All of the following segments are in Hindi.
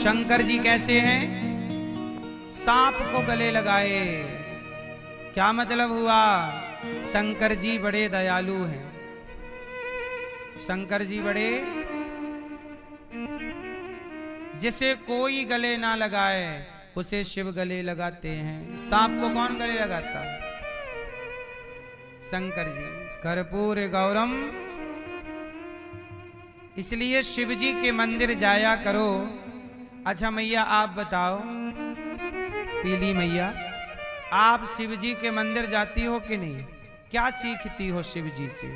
शंकर जी कैसे हैं? सांप को गले लगाए। क्या मतलब हुआ? शंकर जी बड़े दयालु हैं। शंकर जी बड़े, जिसे कोई गले ना लगाए उसे शिव गले लगाते हैं। सांप को कौन गले लगाता है? शंकर जी। कर्पूर गौरम। इसलिए शिव जी के मंदिर जाया करो। अच्छा मैया आप बताओ, पीली मैया, आप शिव जी के मंदिर जाती हो कि नहीं? क्या सीखती हो शिव जी से?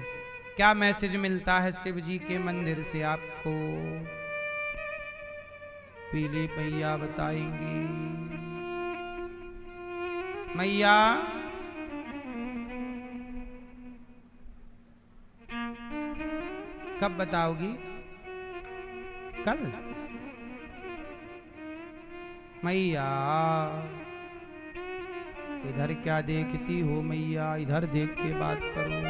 क्या मैसेज मिलता है शिव जी के मंदिर से आपको? पीली मैया बताएंगी। मैया, कब बताओगी? कल? मैया इधर क्या देखती हो मैया? इधर देख के बात करो।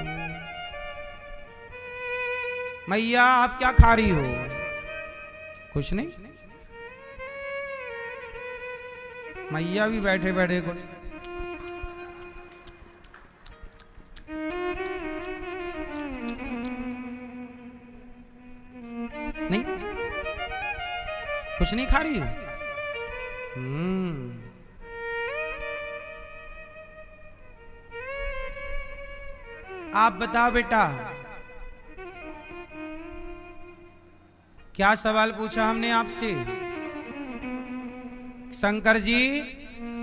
मैया आप क्या खा रही हो? कुछ नहीं। मैया भी बैठे बैठे को नहीं, कुछ नहीं खा रही हो? आप बताओ बेटा, क्या सवाल पूछा हमने आपसे? शंकर जी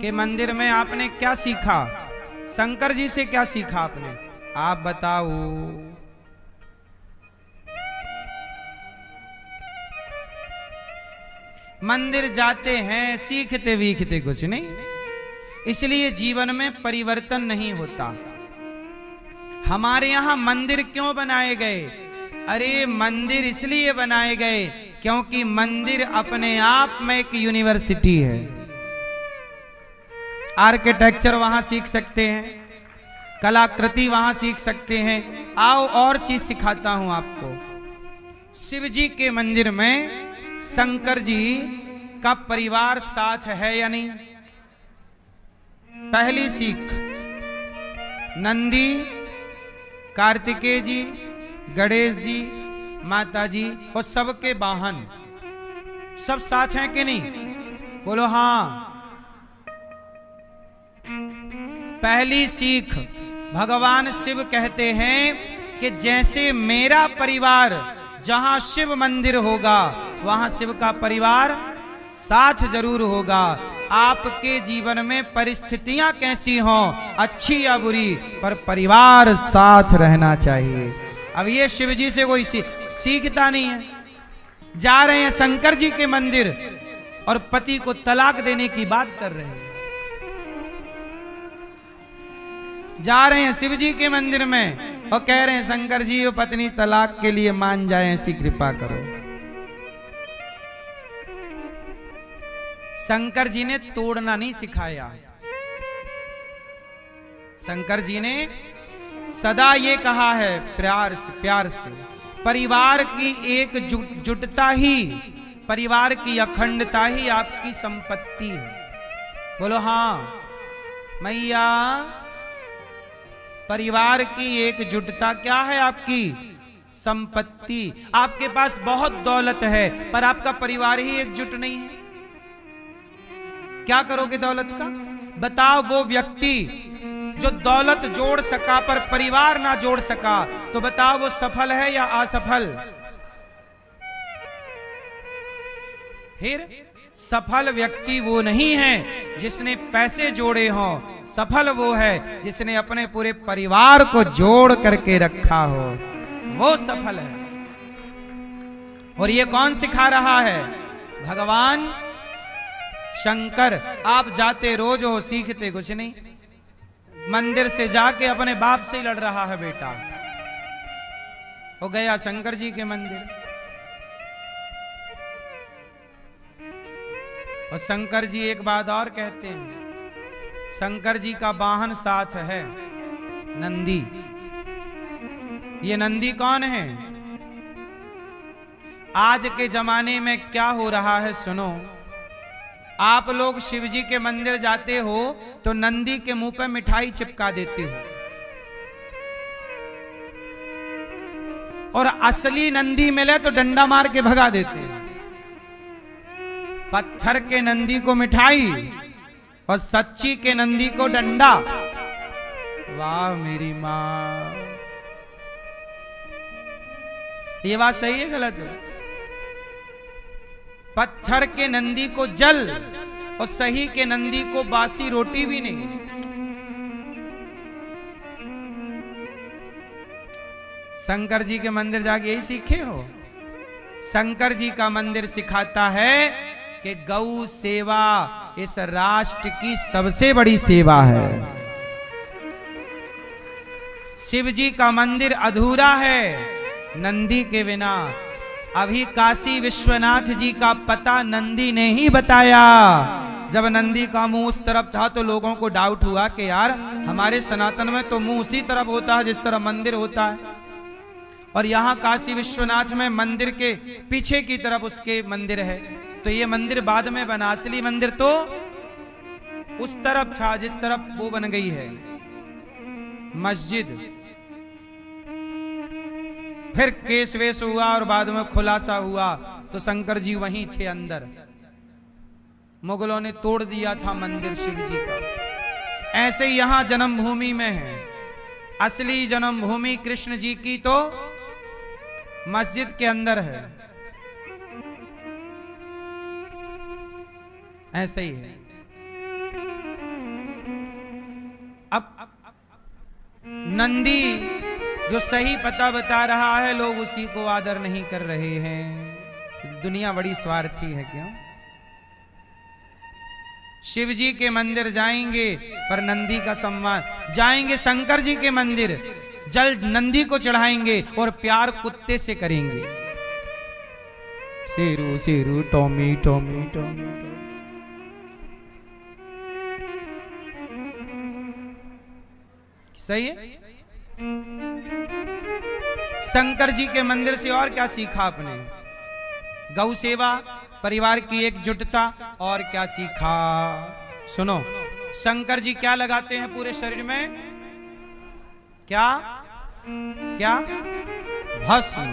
के मंदिर में आपने क्या सीखा? शंकर जी से क्या सीखा आपने? आप बताओ। मंदिर जाते हैं, सीखते वीखते कुछ नहीं, इसलिए जीवन में परिवर्तन नहीं होता। हमारे यहां मंदिर क्यों बनाए गए? अरे मंदिर इसलिए बनाए गए क्योंकि मंदिर अपने आप में एक यूनिवर्सिटी है। आर्किटेक्चर वहां सीख सकते हैं, कलाकृति वहां सीख सकते हैं। आओ और चीज सिखाता हूं आपको। शिव जी के मंदिर में शंकर जी का परिवार साथ है या नहीं? पहली सीख, नंदी, कार्तिकेय जी, गणेश जी, माता जी और सबके वाहन सब साथ हैं कि नहीं? बोलो हाँ। पहली सीख, भगवान शिव कहते हैं कि जैसे मेरा परिवार जहां शिव मंदिर होगा वहां शिव का परिवार साथ जरूर होगा। आपके जीवन में परिस्थितियां कैसी हों, अच्छी या बुरी, पर परिवार साथ रहना चाहिए। अब ये शिव जी से कोई सीखता नहीं है। जा रहे हैं शंकर जी के मंदिर और पति को तलाक देने की बात कर रहे हैं। जा रहे हैं शिव जी के मंदिर में और कह रहे हैं शंकर जी वो पत्नी तलाक के लिए मान जाए, ऐसी कृपा करो। शंकर जी ने तोड़ना नहीं सिखाया। शंकर जी ने सदा ये कहा है प्यार से परिवार की एक जुटता ही, परिवार की अखंडता ही आपकी संपत्ति है। बोलो हाँ मैया, परिवार की एकजुटता क्या है? आपकी संपत्ति। आपके पास बहुत दौलत है पर आपका परिवार ही एकजुट नहीं है, क्या करोगे दौलत का? बताओ, वो व्यक्ति जो दौलत जोड़ सका पर परिवार ना जोड़ सका, तो बताओ वो सफल है या असफल? फिर सफल व्यक्ति वो नहीं है जिसने पैसे जोड़े हों, सफल वो है जिसने अपने पूरे परिवार को जोड़ करके रखा हो, वो सफल है। और ये कौन सिखा रहा है? भगवान शंकर। आप जाते रोज हो, सीखते कुछ नहीं। मंदिर से जाके अपने बाप से ही लड़ रहा है बेटा। वो गया शंकर जी के मंदिर और शंकर जी एक बात और कहते हैं, शंकर जी का वाहन साथ है नंदी। ये नंदी कौन है? आज के जमाने में क्या हो रहा है सुनो। आप लोग शिव जी के मंदिर जाते हो तो नंदी के मुंह पे मिठाई चिपका देते हो, और असली नंदी मिले तो डंडा मार के भगा देते हैं। पत्थर के नंदी को मिठाई और सच्ची के नंदी को डंडा। वाह मेरी मां, ये बात सही है गलत है? पत्थर के नंदी को जल और सही के नंदी को बासी रोटी भी नहीं। शंकर जी के मंदिर जाके यही सीखे हो? शंकर जी का मंदिर सिखाता है कि गौ सेवा इस राष्ट्र की सबसे बड़ी सेवा है। शिव जी का मंदिर अधूरा है नंदी के बिना। अभी काशी विश्वनाथ जी का पता नंदी ने ही बताया। जब नंदी का मुंह उस तरफ था तो लोगों को डाउट हुआ कि यार हमारे सनातन में तो मुंह उसी तरफ होता है जिस तरह मंदिर होता है, और यहाँ काशी विश्वनाथ में मंदिर के पीछे की तरफ उसके मंदिर है। तो ये मंदिर बाद में बना, असली मंदिर तो उस तरफ था जिस तरफ वो बन गई है मस्जिद। फिर केस वेस हुआ और बाद में खुलासा हुआ तो शंकर जी वहीं थे अंदर। मुगलों ने तोड़ दिया था मंदिर शिव जी का। ऐसे ही यहां जन्मभूमि में है। असली जन्मभूमि कृष्ण जी की तो मस्जिद के अंदर है। ऐसे ही है। अब नंदी जो सही पता बता रहा है, लोग उसी को आदर नहीं कर रहे हैं। दुनिया बड़ी स्वार्थी है क्यों? शिव जी के मंदिर जाएंगे पर नंदी का सम्मान, जाएंगे शंकर जी के मंदिर जल नंदी को चढ़ाएंगे और प्यार कुत्ते से करेंगे। Sheru Sheru Tommy Tommy Tommy. सही है? शंकर जी के मंदिर से और क्या सीखा आपने? गौ सेवा, परिवार की एकजुटता, और क्या सीखा? सुनो, शंकर जी क्या लगाते हैं पूरे शरीर में? क्या क्या? भस्म।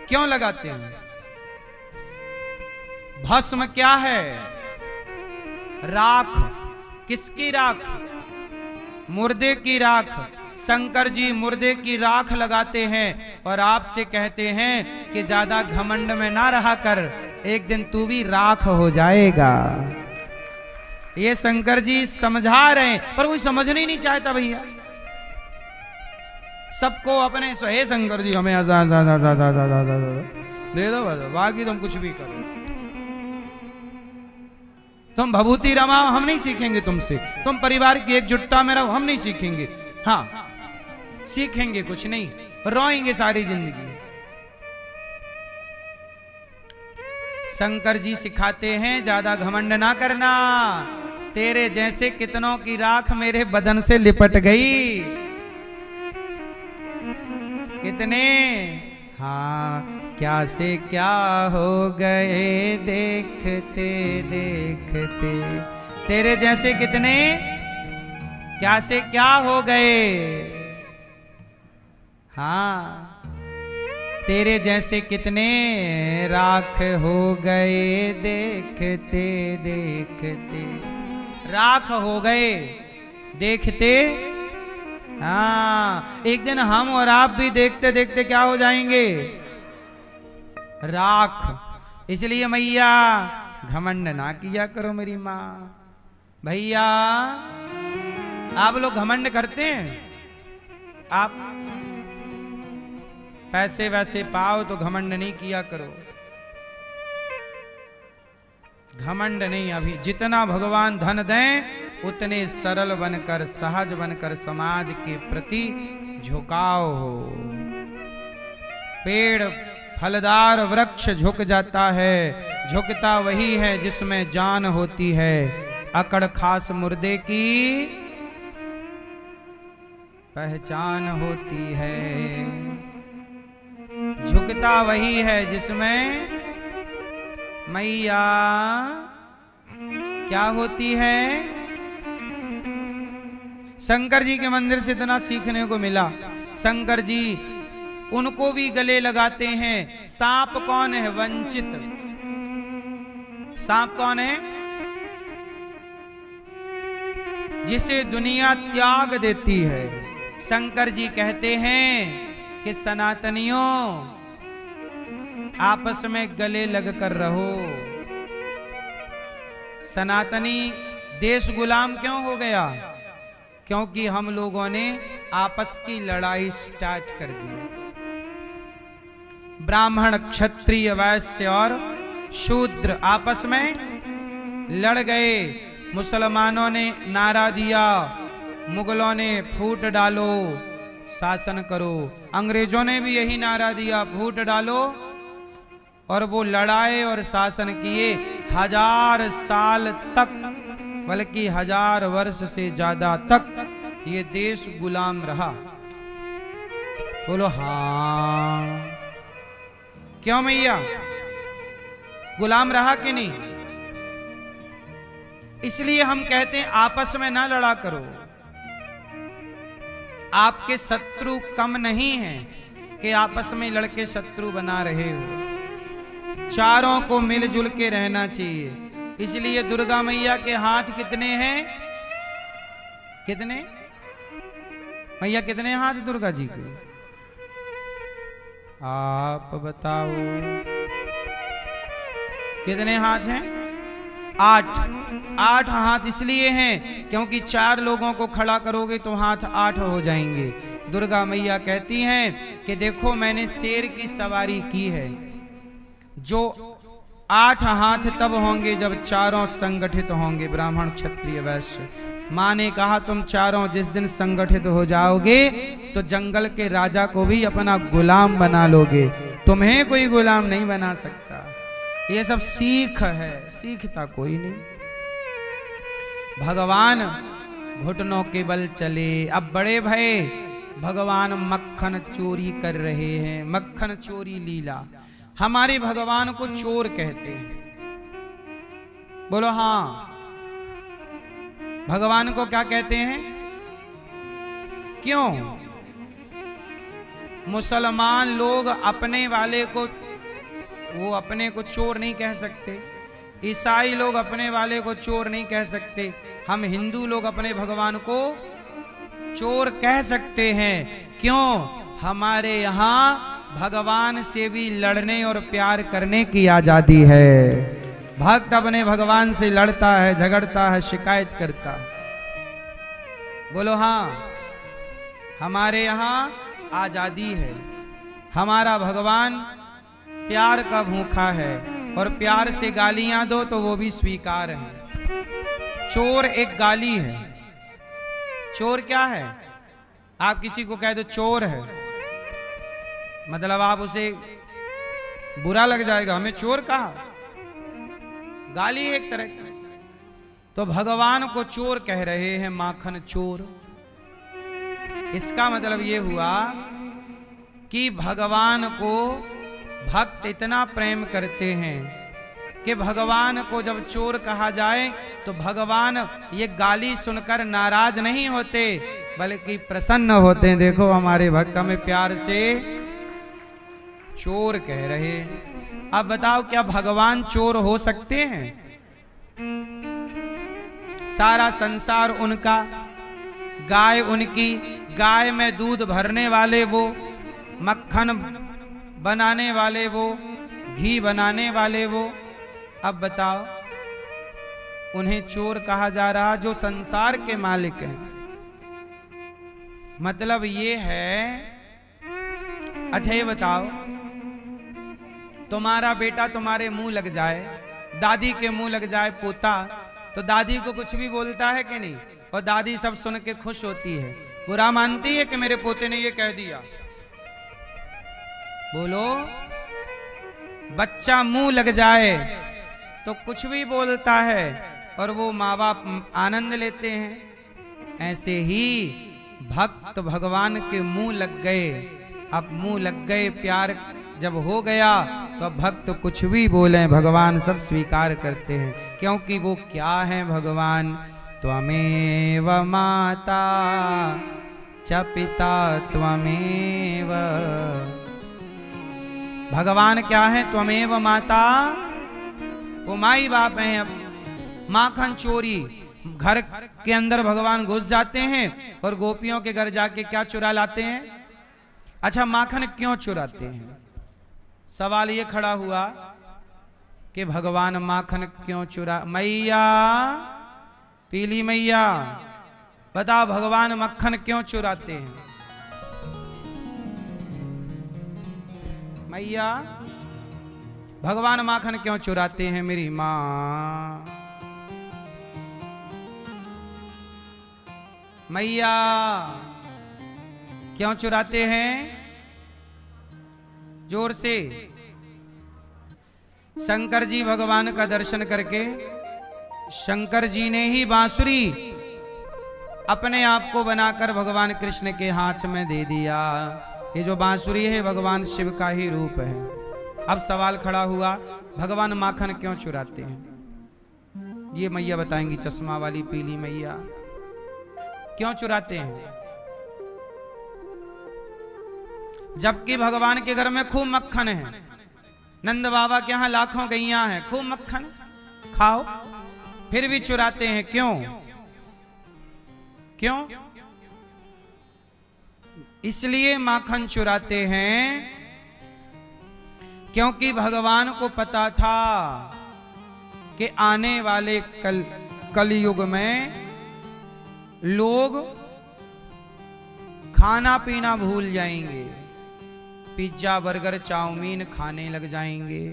क्यों लगाते हैं? भस्म क्या है? राख। किसकी राख? मुर्दे की राख। शंकर जी मुर्दे की राख लगाते हैं और आपसे कहते हैं कि ज्यादा घमंड में ना रहा कर, एक दिन तू भी राख हो जाएगा। ये शंकर जी समझा रहे हैं पर कोई समझना ही नहीं चाहता भैया। सबको अपने हे शंकर जी हमें दे दो, बाकी तुम कुछ भी करो, तुम भभूति रमाओ, हम नहीं सीखेंगे तुमसे। तुम परिवार की एकजुटता में रहो, हम नहीं सीखेंगे। हाँ सीखेंगे कुछ नहीं, रोएंगे सारी जिंदगी। शंकर जी सिखाते हैं ज्यादा घमंड ना करना। तेरे जैसे कितनों की राख मेरे बदन से लिपट गई। कितने? हाँ, क्या से क्या हो गए देखते देखते। तेरे जैसे कितने, क्या से क्या हो गए। हाँ, तेरे जैसे कितने राख हो गए देखते देखते। राख हो गए देखते। हाँ, एक दिन हम और आप भी देखते देखते क्या हो जाएंगे? राख। इसलिए मैया घमंड ना किया करो मेरी माँ। भैया आप लोग घमंड करते हैं? आप पैसे वैसे पाओ तो घमंड नहीं किया करो। घमंड नहीं। अभी जितना भगवान धन दें उतने सरल बनकर, सहज बनकर समाज के प्रति झुकाव हो। पेड़ फलदार वृक्ष झुक जाता है, झुकता वही है जिसमें जान होती है। अकड़ खास मुर्दे की पहचान होती है। झुकता वही है जिसमें मैया क्या होती है? शंकर जी के मंदिर से इतना सीखने को मिला। शंकर जी उनको भी गले लगाते हैं। सांप कौन है? वंचित। सांप कौन है? जिसे दुनिया त्याग देती है। शंकर जी कहते हैं कि सनातनियों आपस में गले लगकर रहो। सनातनी देश गुलाम क्यों हो गया? क्योंकि हम लोगों ने आपस की लड़ाई स्टार्ट कर दी। ब्राह्मण, क्षत्रिय, वैश्य और शूद्र आपस में लड़ गए। मुसलमानों ने नारा दिया, मुगलों ने फूट डालो, शासन करो। अंग्रेजों ने भी यही नारा दिया, फूट डालो। और वो लड़ाए और शासन किए 1000 साल तक, बल्कि 1000 वर्ष से ज्यादा तक ये देश गुलाम रहा। बोलो हाँ। क्यों मैया? गुलाम रहा कि नहीं? इसलिए हम कहते हैं आपस में ना लड़ा करो। आपके शत्रु कम नहीं हैं कि आपस में लड़के शत्रु बना रहे हो। चारों को मिलजुल के रहना चाहिए। इसलिए दुर्गा मैया के हाथ कितने हैं? कितने? मैया कितने हाथ दुर्गा जी के? आप बताओ कितने हाथ हैं? 8 हाथ इसलिए हैं क्योंकि 4 लोगों को खड़ा करोगे तो हाथ 8 हो जाएंगे। दुर्गा मैया कहती हैं कि देखो मैंने शेर की सवारी की है। जो 8 हाथ तब होंगे जब चारों संगठित होंगे, ब्राह्मण, क्षत्रिय, वैश्य। माँ ने कहा तुम चारों जिस दिन संगठित हो जाओगे तो जंगल के राजा को भी अपना गुलाम बना लोगे, तुम्हें कोई गुलाम नहीं बना सकता। ये सब सीख है, सीखता कोई नहीं। भगवान घुटनों के बल चले। अब बड़े भय, भगवान मक्खन चोरी कर रहे हैं। मक्खन चोरी लीला। हमारे भगवान को चोर कहते हैं। बोलो हाँ। भगवान को क्या कहते हैं? क्यों? मुसलमान लोग अपने वाले को, वो अपने को चोर नहीं कह सकते। ईसाई लोग अपने वाले को चोर नहीं कह सकते। हम हिंदू लोग अपने भगवान को चोर कह सकते हैं। क्यों? हमारे यहाँ भगवान से भी लड़ने और प्यार करने की आजादी है। भक्त अपने भगवान से लड़ता है, झगड़ता है, शिकायत करता है। बोलो हाँ। हमारे यहाँ आजादी है। हमारा भगवान प्यार का भूखा है और प्यार से गालियां दो तो वो भी स्वीकार है। चोर एक गाली है। चोर क्या है? आप किसी को कह दो चोर है, मतलब आप उसे बुरा लग जाएगा, हमें चोर कहा, गाली एक तरह की। तो भगवान को चोर कह रहे हैं, माखन चोर। इसका मतलब ये हुआ कि भगवान को भक्त इतना प्रेम करते हैं कि भगवान को जब चोर कहा जाए तो भगवान ये गाली सुनकर नाराज नहीं होते बल्कि प्रसन्न होते हैं। देखो हमारे भक्त हमें प्यार से चोर कह रहे हैं। अब बताओ क्या भगवान चोर हो सकते हैं? सारा संसार उनका, गाय उनकी, गाय में दूध भरने वाले वो, मक्खन बनाने वाले वो, घी बनाने वाले वो। अब बताओ उन्हें चोर कहा जा रहा जो संसार के मालिक हैं। मतलब ये है। अच्छा ये बताओ, तुम्हारा बेटा तुम्हारे मुंह लग जाए, दादी के मुंह लग जाए पोता, तो दादी को कुछ भी बोलता है कि नहीं? और दादी सब सुन के खुश होती है, बुरा मानती है कि मेरे पोते ने ये कह दिया। बोलो, बच्चा मुंह लग जाए तो कुछ भी बोलता है और वो माँ बाप आनंद लेते हैं। ऐसे ही भक्त भगवान के मुंह लग गए। अब मुंह लग गए, प्यार जब हो गया तो अब भक्त कुछ भी बोले भगवान सब स्वीकार करते हैं, क्योंकि वो क्या है भगवान, त्वमेव माता च पिता त्वमेव। भगवान क्या है, त्वमेव माता, वो माई बाप हैं। अब माखन चोरी, घर के अंदर भगवान घुस जाते हैं और गोपियों के घर जाके क्या चुरा लाते हैं। अच्छा, माखन क्यों चुराते हैं? सवाल ये खड़ा हुआ कि भगवान माखन क्यों चुरा। मैया, पीली मैया, बताओ भगवान मक्खन क्यों चुराते हैं? मैया, भगवान माखन क्यों चुराते हैं मेरी मां? मैया, क्यों चुराते हैं? जोर से। शंकर जी भगवान का दर्शन करके, शंकर जी ने ही बांसुरी अपने आप को बनाकर भगवान कृष्ण के हाथ में दे दिया। ये जो बांसुरी है भगवान शिव का ही रूप है। अब सवाल खड़ा हुआ, भगवान माखन क्यों चुराते हैं? ये मैया बताएंगी, चश्मा वाली पीली मैया, क्यों चुराते हैं? जबकि भगवान के घर में खूब मक्खन है, नंद बाबा के यहां लाखों गैया हैं, खूब मक्खन खाओ, फिर भी चुराते हैं। क्यों? क्यों? इसलिए माखन चुराते हैं क्योंकि भगवान को पता था कि आने वाले कलयुग में लोग खाना पीना भूल जाएंगे, पिज्जा बर्गर चाउमीन खाने लग जाएंगे।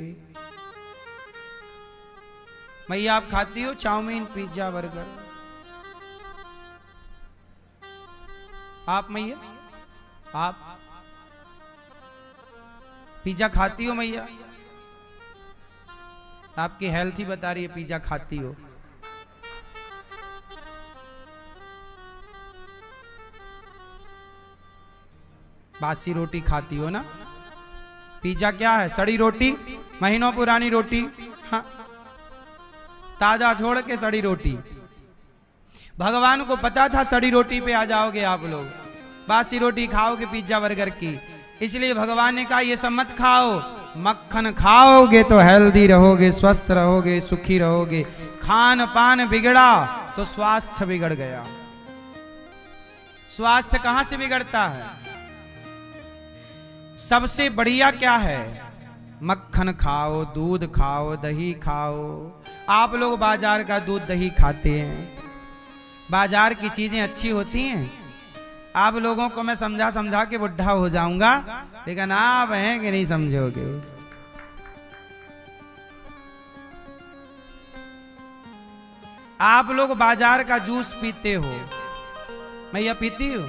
मैया, आप खाती हो चाउमीन पिज्जा बर्गर? आप मैया, आप पिज्जा खाती हो मैया? आपकी हेल्थ ही बता रही है पिज्जा खाती हो। बासी रोटी खाती हो ना? पिज्जा क्या है? सड़ी रोटी, महीनों पुरानी रोटी, हाँ, ताजा छोड़ के सड़ी रोटी। भगवान को पता था सड़ी रोटी पे आ जाओगे आप लोग, बासी रोटी खाओगे पिज्जा बर्गर की, इसलिए भगवान ने कहा ये सब मत खाओ, मक्खन खाओगे तो हेल्दी रहोगे, स्वस्थ रहोगे, सुखी रहोगे। खान पान बिगड़ा तो स्वास्थ्य बिगड़ गया। स्वास्थ्य कहां से बिगड़ता है? सबसे बढ़िया क्या है? मक्खन खाओ, दूध खाओ, दही खाओ। आप लोग बाजार का दूध दही खाते हैं, बाजार की चीजें अच्छी होती हैं। आप लोगों को मैं समझा समझा के बुढ़ा हो जाऊंगा, लेकिन आप हैं कि नहीं समझोगे। आप लोग बाजार का जूस पीते हो, मैया पीती हो?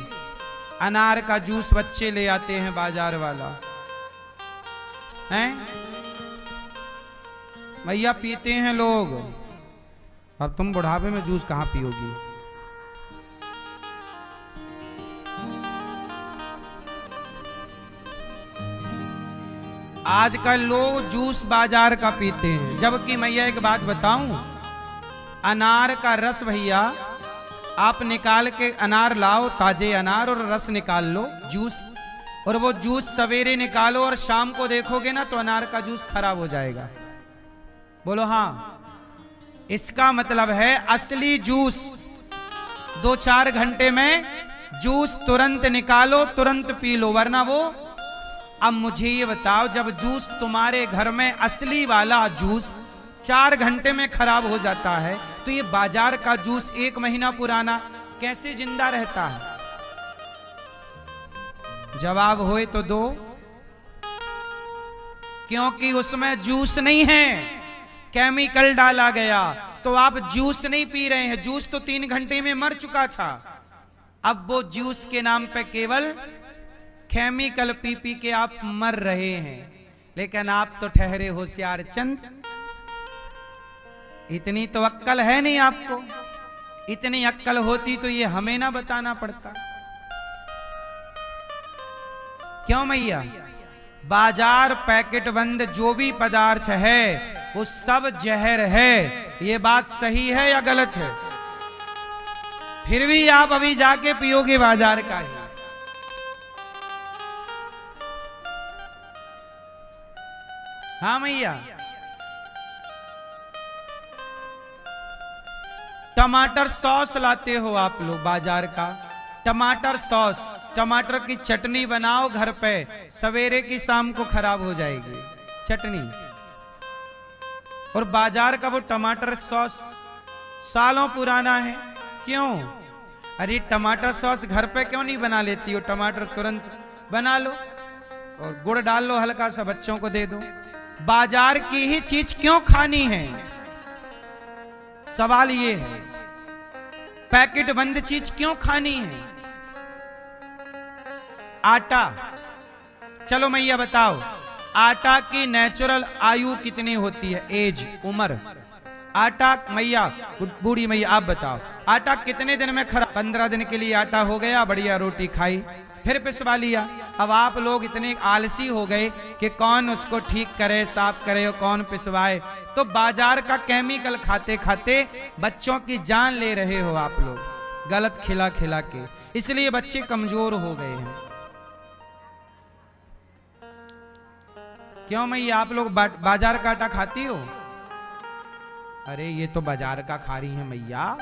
अनार का जूस बच्चे ले आते हैं बाजार वाला, हैं? मैया पीते हैं लोग। अब तुम बुढ़ापे में जूस कहां पियोगी? आजकल लोग जूस बाजार का पीते हैं, जबकि मैया एक बात बताऊं, अनार का रस भैया आप निकाल के अनार लाओ, ताजे अनार, और रस निकाल लो जूस, और वो जूस सवेरे निकालो और शाम को देखोगे ना तो अनार का जूस खराब हो जाएगा। बोलो हाँ। इसका मतलब है असली जूस 2-4 घंटे में जूस तुरंत निकालो, तुरंत पी लो, वरना वो। अब मुझे ये बताओ, जब जूस तुम्हारे घर में असली वाला जूस 4 घंटे में खराब हो जाता है, तो ये बाजार का जूस 1 महीना पुराना कैसे जिंदा रहता है? जवाब होए तो दो। क्योंकि उसमें जूस नहीं है, केमिकल डाला गया। तो आप जूस नहीं पी रहे हैं, जूस तो 3 घंटे में मर चुका था। अब वो जूस के नाम पे केवल केमिकल पी पी के आप मर रहे हैं। लेकिन आप तो ठहरे होशियार चंद, इतनी तो अक्कल है नहीं आपको। इतनी अक्कल होती तो ये हमें ना बताना पड़ता। क्यों मैया? बाजार पैकेट बंद जो भी पदार्थ है वो सब जहर है। ये बात सही है या गलत है? फिर भी आप अभी जाके पियोगे बाजार का ही। हाँ मैया, टमाटर सॉस लाते हो आप लोग बाजार का, टमाटर सॉस, टमाटर की चटनी बनाओ घर पे, सवेरे की शाम को खराब हो जाएगी चटनी। और बाजार का वो टमाटर सॉस सालों पुराना है। क्यों? अरे टमाटर सॉस घर पे क्यों नहीं बना लेती हो? टमाटर तुरंत बना लो और गुड़ डाल लो हल्का सा, बच्चों को दे दो। बाजार की ही चीज क्यों खानी है? सवाल ये है, पैकेट बंद चीज क्यों खानी है? आटा, चलो मैया बताओ, आटा की नेचुरल आयु कितनी होती है? एज, उम्र। आटा मैया, बूढ़ी मैया आप बताओ, आटा कितने दिन में खराब? 15 दिन के लिए आटा हो गया, बढ़िया रोटी खाई, फिर पिसवा लिया। अब आप लोग इतने आलसी हो गए कि कौन उसको ठीक करे, साफ करे और कौन पिसवाए। तो बाजार का केमिकल खाते खाते बच्चों की जान ले रहे हो आप लोग, गलत खिला खिला के। इसलिए बच्चे कमजोर हो गए हैं। क्यों मैया, आप लोग बाजार का आटा खाती हो? अरे ये तो बाजार का खा रही है मैया।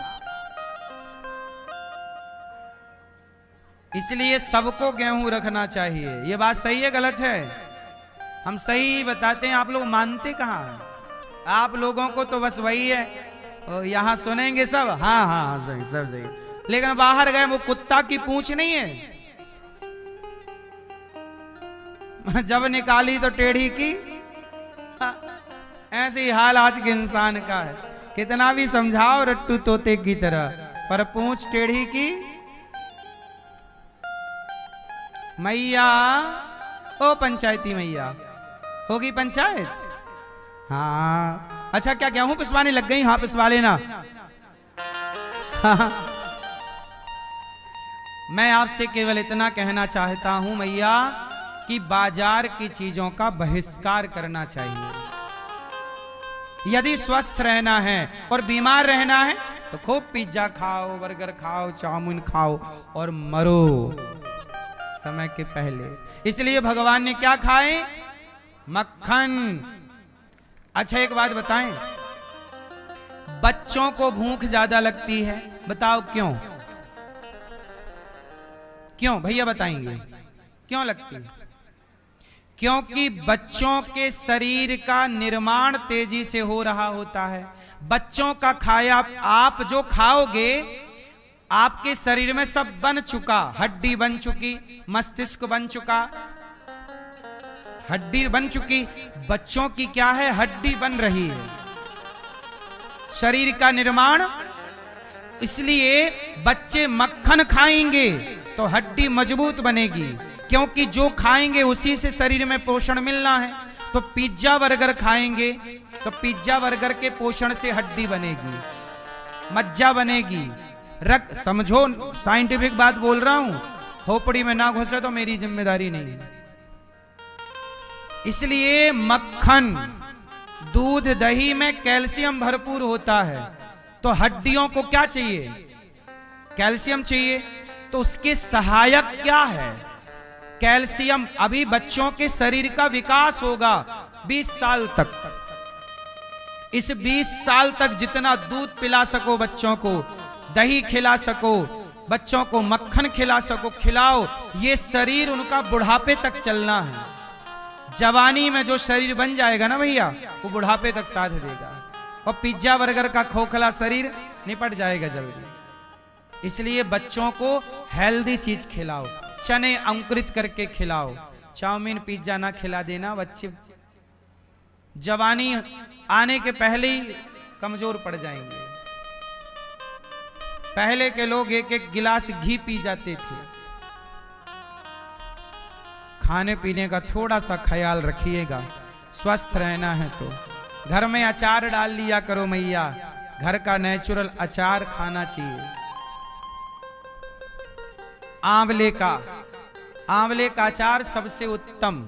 इसलिए सबको गेहूं रखना चाहिए। ये बात सही है गलत है? हम सही बताते हैं, आप लोग मानते कहाँ हैं? आप लोगों को तो बस वही है, यहाँ सुनेंगे सब हाँ हाँ सही, सब सही, लेकिन बाहर गए वो कुत्ता की पूंछ नहीं है, जब निकाली तो टेढ़ी की। ऐसे ही हाल आज के इंसान का है, कितना भी समझाओ रट्टू तोते की तरह, पर पूंछ टेढ़ी की। मैया, ओ पंचायती मैया, होगी पंचायत? हाँ अच्छा, क्या गेहूं पिसवाने लग गई? हाँ पिसवा लेना। हाँ। मैं आपसे केवल इतना कहना चाहता हूं मैया कि बाजार की चीजों का बहिष्कार करना चाहिए। यदि स्वस्थ रहना है और बीमार रहना है तो खूब पिज्जा खाओ, बर्गर खाओ, चाउमीन खाओ और मरो समय के पहले। इसलिए भगवान ने क्या खाए? मक्खन। अच्छा एक बात बताएं, बच्चों को भूख ज्यादा लगती है, बताओ क्यों? क्यों भैया बताएंगे क्यों लगती है? क्योंकि बच्चों के शरीर का निर्माण तेजी से हो रहा होता है। बच्चों का खाया आप जो खाओगे आपके शरीर में सब बन चुका, हड्डी बन चुकी, मस्तिष्क बन चुका, हड्डी बन चुकी। बच्चों की क्या है? हड्डी बन रही है, शरीर का निर्माण। इसलिए बच्चे मक्खन खाएंगे तो हड्डी मजबूत बनेगी, क्योंकि जो खाएंगे उसी से शरीर में पोषण मिलना है। तो पिज्जा बर्गर खाएंगे तो पिज्जा बर्गर के पोषण से हड्डी बनेगी, मज्जा बनेगी। रख समझो, साइंटिफिक बात बोल रहा हूं, खोपड़ी में ना घुसे तो मेरी जिम्मेदारी नहीं है। इसलिए मक्खन, दूध, दही में कैल्शियम भरपूर होता है, तो हड्डियों को क्या चाहिए? कैल्शियम चाहिए। तो उसके सहायक क्या है? कैल्शियम। अभी बच्चों के शरीर का विकास होगा 20 साल तक। इस 20 साल तक जितना दूध पिला सको बच्चों को, दही खिला सको बच्चों को, मक्खन खिला सको, खिलाओ। ये शरीर उनका बुढ़ापे तक चलना है। जवानी में जो शरीर बन जाएगा ना भैया, वो बुढ़ापे तक साथ देगा। और पिज्जा बर्गर का खोखला शरीर निपट जाएगा जल्दी। इसलिए बच्चों को हेल्दी चीज खिलाओ, चने अंकुरित करके खिलाओ। चाउमीन पिज्जा ना खिला देना, बच्चे जवानी आने के पहले ही कमजोर पड़ जाएंगे। पहले के लोग एक एक गिलास घी पी जाते थे। खाने पीने का थोड़ा सा ख्याल रखिएगा, स्वस्थ रहना है तो। घर में अचार डाल लिया करो मैया, घर का नेचुरल अचार खाना चाहिए। आंवले का अचार सबसे उत्तम।